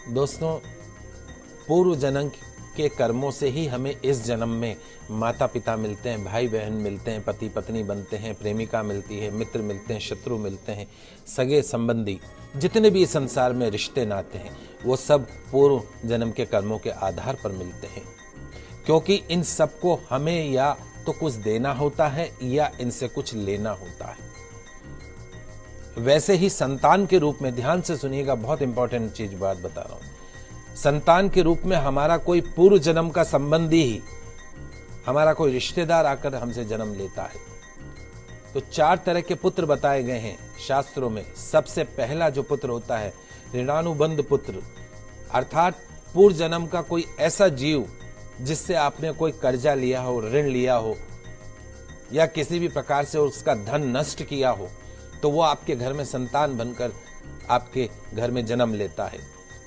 दोस्तों, पूर्व जन्म के कर्मों से ही हमें इस जन्म में माता पिता मिलते हैं, भाई बहन मिलते हैं, पति पत्नी बनते हैं, प्रेमिका मिलती है, मित्र मिलते हैं, शत्रु मिलते हैं, सगे संबंधी, जितने भी संसार में रिश्ते नाते हैं वो सब पूर्व जन्म के कर्मों के आधार पर मिलते हैं। क्योंकि इन सबको हमें या तो कुछ देना होता है या इनसे कुछ लेना होता है। वैसे ही संतान के रूप में, ध्यान से सुनिएगा, बहुत इंपॉर्टेंट चीज बात बता रहा हूं। संतान के रूप में हमारा कोई पूर्व जन्म का संबंधी ही, हमारा कोई रिश्तेदार आकर हमसे जन्म लेता है। तो 4 तरह के पुत्र बताए गए हैं शास्त्रों में। सबसे पहला जो पुत्र होता है ऋणानुबंध पुत्र, अर्थात पूर्व जन्म का कोई ऐसा जीव जिससे आपने कोई कर्जा लिया हो, ऋण लिया हो या किसी भी प्रकार से उसका धन नष्ट किया हो, तो वो आपके घर में संतान बनकर आपके घर में जन्म लेता है।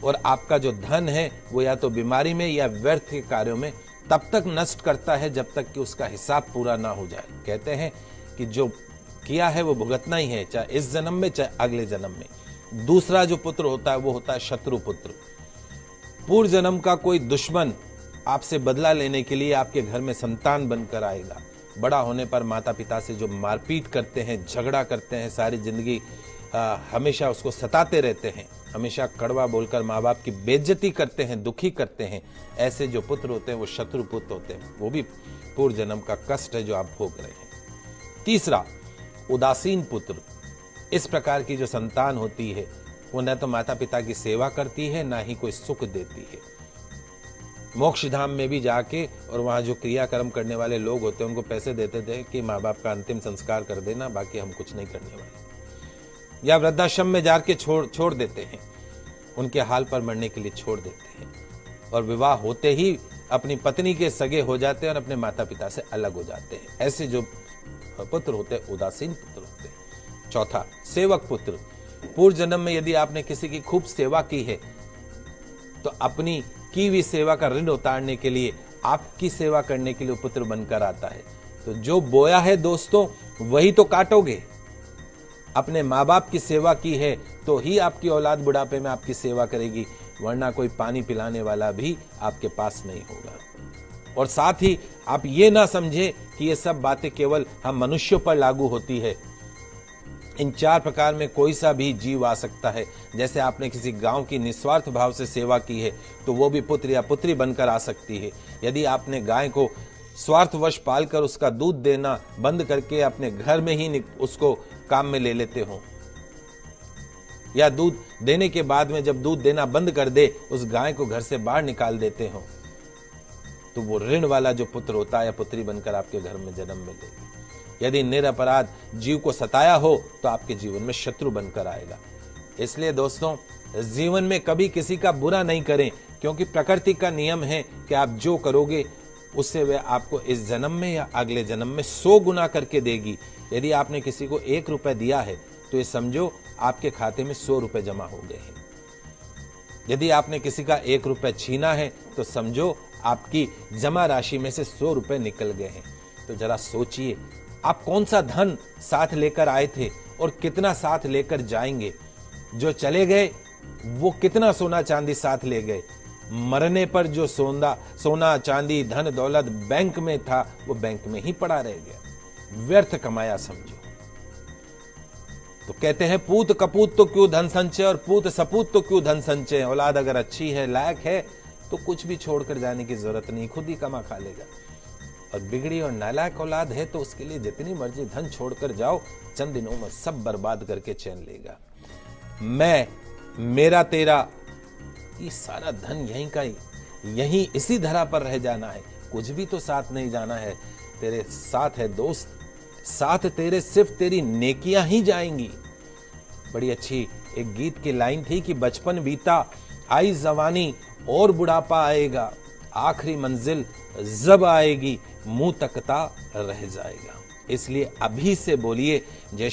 और आपका जो धन है वो या तो बीमारी में या व्यर्थ के कार्यों में तब तक नष्ट करता है जब तक कि उसका हिसाब पूरा ना हो जाए। कहते हैं कि जो किया है वो भुगतना ही है, चाहे इस जन्म में चाहे अगले जन्म में। दूसरा जो पुत्र होता है वो होता है शत्रु पुत्र। पूर्व जन्म का कोई दुश्मन आपसे बदला लेने के लिए आपके घर में संतान बनकर आएगा। बड़ा होने पर माता पिता से जो मारपीट करते हैं, झगड़ा करते हैं, सारी जिंदगी हमेशा उसको सताते रहते हैं, हमेशा कड़वा बोलकर माँ बाप की बेइज्जती करते हैं, दुखी करते हैं, ऐसे जो पुत्र होते हैं वो शत्रु पुत्र होते हैं। वो भी पूर्व जन्म का कष्ट है जो आप भोग रहे हैं। तीसरा, उदासीन पुत्र। इस प्रकार की जो संतान होती है वो न तो माता पिता की सेवा करती है, ना ही कोई सुख देती है। मोक्ष धाम में भी जाके और वहां जो क्रियाकर्म करने वाले लोग होते हैं उनको पैसे देते थे कि माँ बाप का अंतिम संस्कार कर देना, बाकी हम कुछ नहीं करने वाले। या वृद्धाश्रम में जाके छोड़ देते हैं, उनके हाल पर मरने के लिए छोड़ देते हैं। और विवाह होते ही अपनी पत्नी के सगे हो जाते हैं और अपने माता पिता से अलग हो जाते हैं। ऐसे जो पुत्र होते हैं उदासीन पुत्र होते हैं। चौथा, सेवक पुत्र। पूर्व जन्म में यदि आपने किसी की खूब सेवा की है तो अपनी की हुई सेवा का ऋण उतारने के लिए, आपकी सेवा करने के लिए पुत्र बनकर आता है। तो जो बोया है दोस्तों वही तो काटोगे। अपने माँ बाप की सेवा की है तो ही आपकी औलाद बुढ़ापे में आपकी सेवा करेगी, वरना कोई पानी पिलाने वाला भी आपके पास नहीं होगा। और साथ ही आप ये ना समझे कि ये सब बातें केवल हम मनुष्यों पर लागू होती है। इन 4 प्रकार में कोई सा भी जीव आ सकता है। जैसे आपने किसी गांव की निस्वार्थ भाव से सेवा की है तो वो भी पुत्र या पुत्री बनकर आ सकती है। यदि आपने गाय को स्वार्थवश पालकर उसका दूध देना बंद करके अपने घर में ही उसको काम में ले लेते हो, या दूध देने के बाद में जब दूध देना बंद कर दे उस गाय को घर से बाहर निकाल देते हो, तो वो ऋण वाला जो पुत्र होता है या पुत्री बनकर आपके घर में जन्म में लेगी। यदि निरपराध जीव को सताया हो तो आपके जीवन में शत्रु बनकर आएगा। इसलिए दोस्तों, जीवन में कभी किसी का बुरा नहीं करें, क्योंकि प्रकृति का नियम है कि आप जो करोगे उससे वह आपको इस जन्म में या अगले जन्म में 100 गुना करके देगी। यदि आपने किसी को 1 रुपए दिया है तो ये समझो आपके खाते में 100 रुपए जमा हो गए हैं। यदि आपने किसी का 1 रुपए छीना है तो समझो आपकी जमा राशि में से 100 रुपए निकल गए हैं। तो जरा सोचिए, आप कौन सा धन साथ लेकर आए थे और कितना साथ लेकर जाएंगे। जो चले गए वो कितना सोना चांदी साथ ले गए। मरने पर जो सोना चांदी धन दौलत बैंक में था वो बैंक में ही पड़ा रह गया, व्यर्थ कमाया समझो। तो कहते हैं पूत कपूत तो क्यों धन संचय और पूत सपूत तो क्यों धन संचय। औलाद अगर अच्छी है, लायक है, तो कुछ भी छोड़कर जाने की जरूरत नहीं, खुद ही कमा खा लेगा। और बिगड़ी और नालायक औलाद है तो उसके लिए जितनी मर्जी धन छोड़कर जाओ, चंद दिनों में सब बर्बाद करके चैन लेगा। मैं, मेरा, तेरा, ये सारा धन यहीं का यहीं इसी धरा पर रह जाना है, कुछ भी तो साथ नहीं जाना है। तेरे साथ है दोस्त, साथ तेरे सिर्फ तेरी नेकियां ही जाएंगी। बड़ी अच्छी एक गीत की लाइन थी कि बचपन बीता आई जवानी और बुढ़ापा आएगा, आखिरी मंजिल जब आएगी मुंह तकता रह जाएगा। इसलिए अभी से बोलिए जय